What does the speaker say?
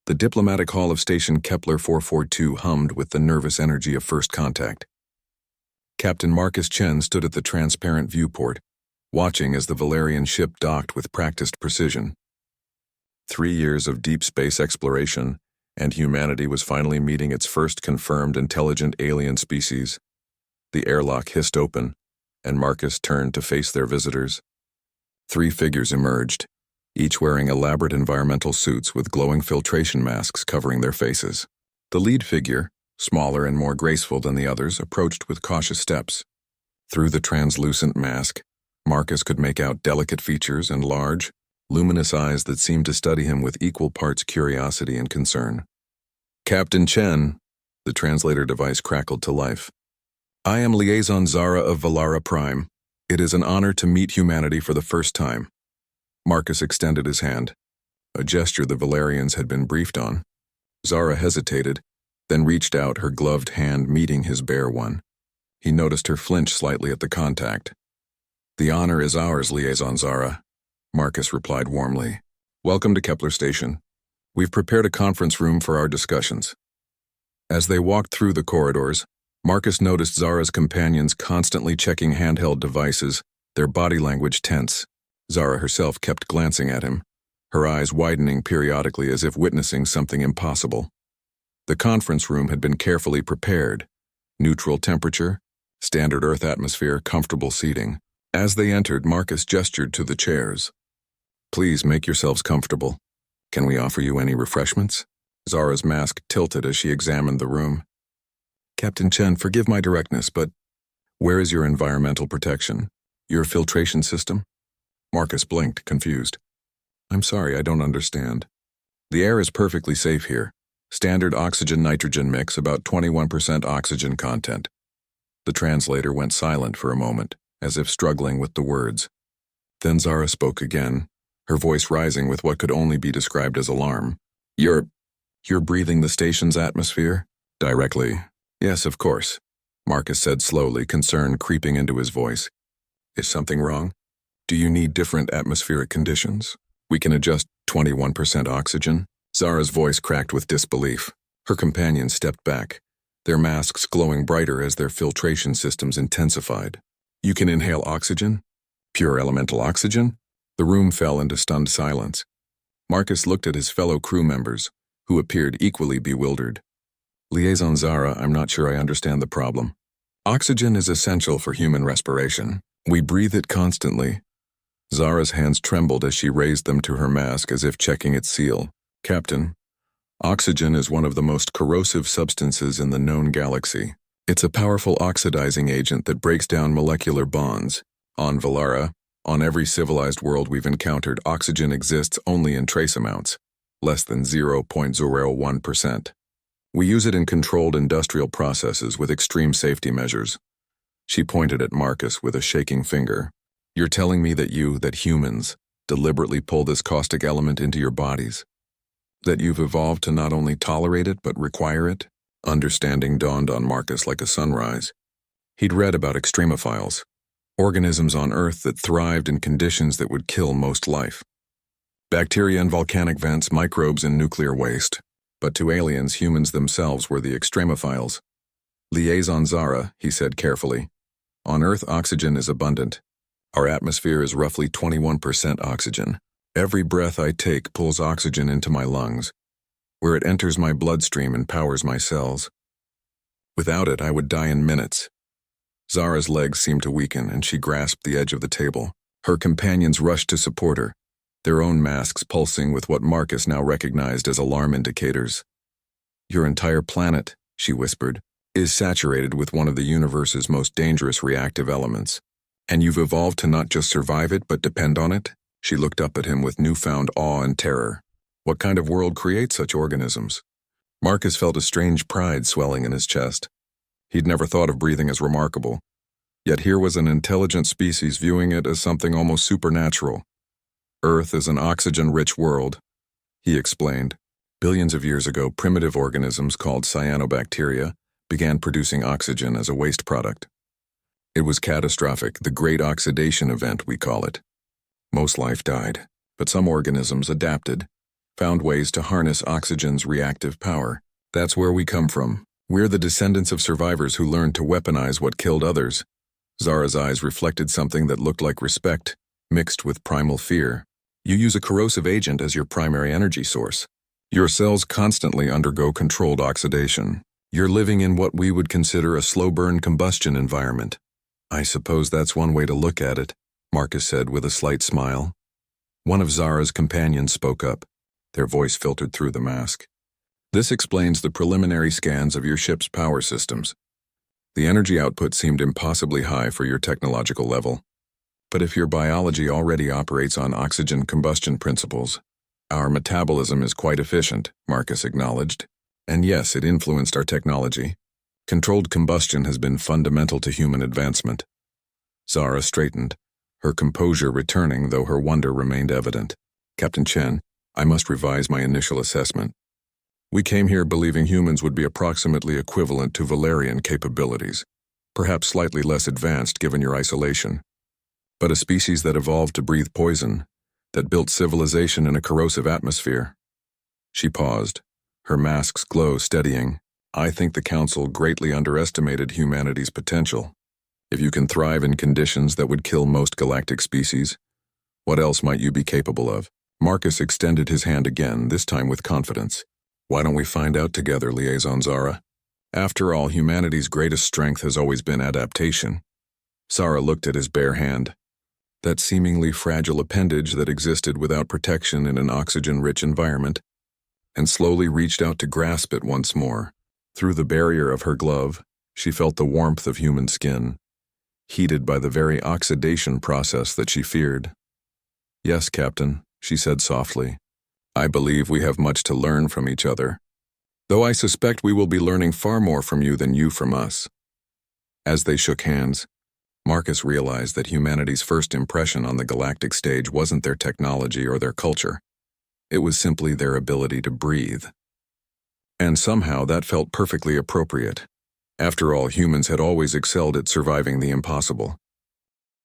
The diplomatic hall of Station Kepler 442 hummed with the nervous energy of first contact. Captain Marcus Chen stood at the transparent viewport, watching as the Valerian ship docked with practiced precision. 3 years of deep space exploration, and humanity was finally meeting its first confirmed intelligent alien species. The airlock hissed open, and Marcus turned to face their visitors. 3 figures emerged, each wearing elaborate environmental suits with glowing filtration masks covering their faces. The lead figure, smaller and more graceful than the others, approached with cautious steps. Through the translucent mask, Marcus could make out delicate features and large, luminous eyes that seemed to study him with equal parts curiosity and concern. "Captain Chen," the translator device crackled to life. "I am Liaison Zara of Valara Prime. It is an honor to meet humanity for the first time." Marcus extended his hand, a gesture the Valerians had been briefed on. Zara hesitated, then reached out, her gloved hand meeting his bare one. He noticed her flinch slightly at the contact. "The honor is ours, Liaison Zara," Marcus replied warmly. "Welcome to Kepler Station. We've prepared a conference room for our discussions." As they walked through the corridors, Marcus noticed Zara's companions constantly checking handheld devices, their body language tense. Zara herself kept glancing at him, her eyes widening periodically as if witnessing something impossible. The conference room had been carefully prepared. Neutral temperature, standard Earth atmosphere, comfortable seating. As they entered, Marcus gestured to the chairs. "Please make yourselves comfortable. Can we offer you any refreshments?" Zara's mask tilted as she examined the room. "Captain Chen, forgive my directness, but where is your environmental protection? Your filtration system?" Marcus blinked, confused. "I'm sorry, I don't understand." "The air is perfectly safe here. Standard oxygen-nitrogen mix, about 21% oxygen content." The translator went silent for a moment, as if struggling with the words. Then Zara spoke again, her voice rising with what could only be described as alarm. You're breathing the station's atmosphere?" "Directly. Yes, of course," Marcus said slowly, concern creeping into his voice. "Is something wrong? Do you need different atmospheric conditions? We can adjust 21% oxygen." Zara's voice cracked with disbelief. Her companions stepped back, their masks glowing brighter as their filtration systems intensified. "You can inhale oxygen? Pure elemental oxygen?" The room fell into stunned silence. Marcus looked at his fellow crew members, who appeared equally bewildered. "Liaison Zara, I'm not sure I understand the problem. Oxygen is essential for human respiration. We breathe it constantly." Zara's hands trembled as she raised them to her mask as if checking its seal. "Captain, oxygen is one of the most corrosive substances in the known galaxy. It's a powerful oxidizing agent that breaks down molecular bonds. On Valara, on every civilized world we've encountered, oxygen exists only in trace amounts, less than 0.01%. We use it in controlled industrial processes with extreme safety measures." She pointed at Marcus with a shaking finger. "You're telling me that humans, deliberately pull this caustic element into your bodies? That you've evolved to not only tolerate it but require it?" Understanding dawned on Marcus like a sunrise. He'd read about extremophiles, organisms on Earth that thrived in conditions that would kill most life. Bacteria in volcanic vents, microbes in nuclear waste. But to aliens, humans themselves were the extremophiles. "Liaison Zara," he said carefully. "On Earth, oxygen is abundant. Our atmosphere is roughly 21% oxygen. Every breath I take pulls oxygen into my lungs, where it enters my bloodstream and powers my cells. Without it, I would die in minutes." Zara's legs seemed to weaken, and she grasped the edge of the table. Her companions rushed to support her, their own masks pulsing with what Marcus now recognized as alarm indicators. "Your entire planet," she whispered, "is saturated with one of the universe's most dangerous reactive elements. And you've evolved to not just survive it, but depend on it?" She looked up at him with newfound awe and terror. What kind of world creates such organisms? Marcus felt a strange pride swelling in his chest. He'd never thought of breathing as remarkable. Yet here was an intelligent species viewing it as something almost supernatural. "Earth is an oxygen-rich world," he explained. "Billions of years ago, primitive organisms called cyanobacteria began producing oxygen as a waste product. It was catastrophic, the Great Oxidation Event, we call it. Most life died, but some organisms adapted, found ways to harness oxygen's reactive power. That's where we come from. We're the descendants of survivors who learned to weaponize what killed others. Zara's eyes reflected something that looked like respect, mixed with primal fear. You use a corrosive agent as your primary energy source. Your cells constantly undergo controlled oxidation. You're living in what we would consider a slow-burn combustion environment. I suppose that's one way to look at it, Marcus said with a slight smile. One of Zara's companions spoke up. Their voice filtered through the mask. This explains the preliminary scans of your ship's power systems. The energy output seemed impossibly high for your technological level. But if your biology already operates on oxygen combustion principles, our metabolism is quite efficient, Marcus acknowledged. And yes, it influenced our technology. Controlled combustion has been fundamental to human advancement. Zara straightened, her composure returning though her wonder remained evident. Captain Chen, I must revise my initial assessment. We came here believing humans would be approximately equivalent to Valerian capabilities, perhaps slightly less advanced given your isolation. But a species that evolved to breathe poison, that built civilization in a corrosive atmosphere. She paused, her mask's glow steadying. I think the Council greatly underestimated humanity's potential. If you can thrive in conditions that would kill most galactic species, what else might you be capable of? Marcus extended his hand again, this time with confidence. Why don't we find out together, Liaison Zara? After all, humanity's greatest strength has always been adaptation. Zara looked at his bare hand, that seemingly fragile appendage that existed without protection in an oxygen-rich environment, and slowly reached out to grasp it once more. Through the barrier of her glove, she felt the warmth of human skin, heated by the very oxidation process that she feared. Yes, Captain, she said softly. I believe we have much to learn from each other, though I suspect we will be learning far more from you than you from us. As they shook hands, Marcus realized that humanity's first impression on the galactic stage wasn't their technology or their culture. It was simply their ability to breathe. And somehow that felt perfectly appropriate. After all, humans had always excelled at surviving the impossible.